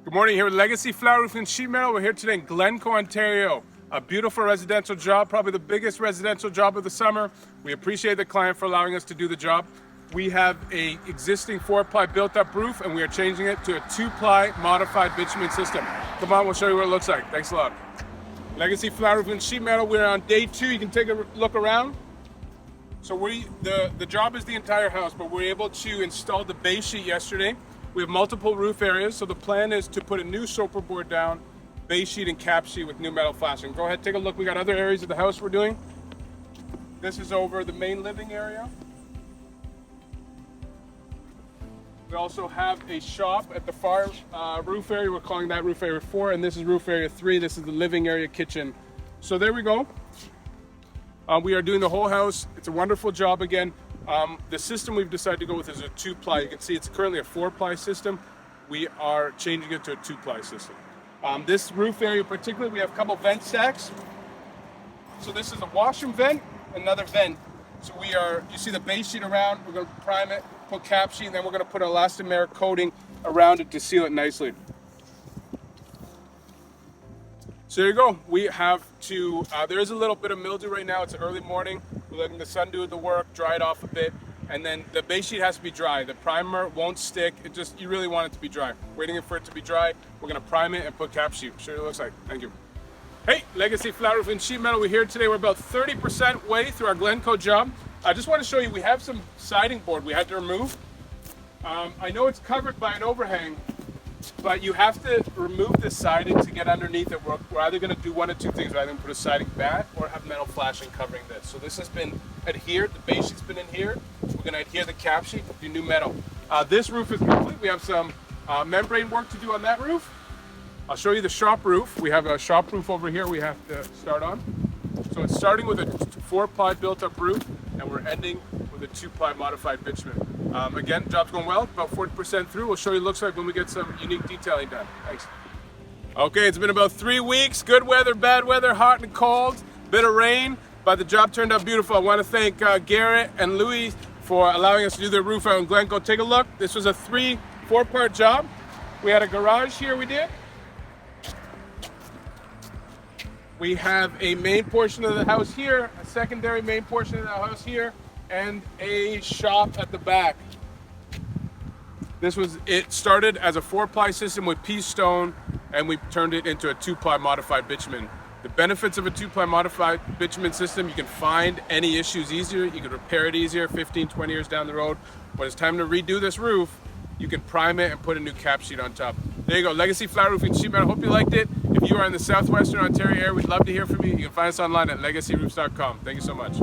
Good morning, here with Legacy Flat Roof and Sheet Metal. We're here today in Glencoe, Ontario. A beautiful residential job, probably the biggest residential job of the summer. We appreciate the client for allowing us to do the job. We have a existing 4-ply built-up roof and we are changing it to a 2-ply modified bitumen system. Come on, we'll show you what it looks like. Thanks a lot. Legacy Flat Roof and Sheet Metal, we're on day 2. You can take a look around. So the job is the entire house, but we're able to install the base sheet yesterday. We have multiple roof areas, so the plan is to put a new soper board down, base sheet and cap sheet with new metal flashing. Go ahead, take a look. We got other areas of the house we're doing. This is over the main living area. We also have a shop at the far roof area. We're calling that roof area 4, and this is roof area 3. This is the living area kitchen. So there we go. We are doing the whole house. It's a wonderful job again. The system we've decided to go with is a 2-ply. You can see it's currently a 4-ply system. We are changing it to a 2-ply system. This roof area particularly, we have a couple vent stacks. So this is a washroom vent, another vent. So you see the base sheet around, we're going to prime it, put cap sheet, and then we're going to put elastomer coating around it to seal it nicely. So there you go. We have to, there is a little bit of mildew right now. It's early morning. We're letting the sun do the work, dry it off a bit. And then the base sheet has to be dry. The primer won't stick. You really want it to be dry. Waiting for it to be dry. We're gonna prime it and put cap sheet. Show you what it looks like. Thank you. Hey, Legacy Flat Roof and Sheet Metal. We're here today. We're about 30% way through our Glencoe job. I just want to show you, we have some siding board we had to remove. I know it's covered by an overhang, but you have to remove the siding to get underneath it. We're either going to do one of two things. We're either going to put a siding back or have metal flashing covering this. So this has been adhered. The base sheet's been adhered. We're going to adhere the cap sheet, do new metal. This roof is complete. We have some membrane work to do on that roof. I'll show you the shop roof. We have a shop roof over here we have to start on. So it's starting with a 4-ply built-up roof, and we're ending with a 2-ply modified bitumen. Again, job's going well, about 40% through. We'll show you what it looks like when we get some unique detailing done. Thanks. Okay, it's been about 3 weeks. Good weather, bad weather, hot and cold, bit of rain, but the job turned out beautiful. I want to thank Garrett and Louis for allowing us to do their roof out in Glencoe. Take a look. This was a 4-part job. We had a garage here we did. We have a main portion of the house here, a secondary main portion of the house here, and a shop at the back. It started as a 4-ply system with pea stone, and we turned it into a 2-ply modified bitumen. The benefits of a 2-ply modified bitumen system, you can find any issues easier, you can repair it easier 15, 20 years down the road. When it's time to redo this roof, you can prime it and put a new cap sheet on top. There you go, Legacy Flat Roof and Sheet Metal. Hope you liked it. If you are in the southwestern Ontario area, we'd love to hear from you. You can find us online at legacyroofs.com. Thank you so much.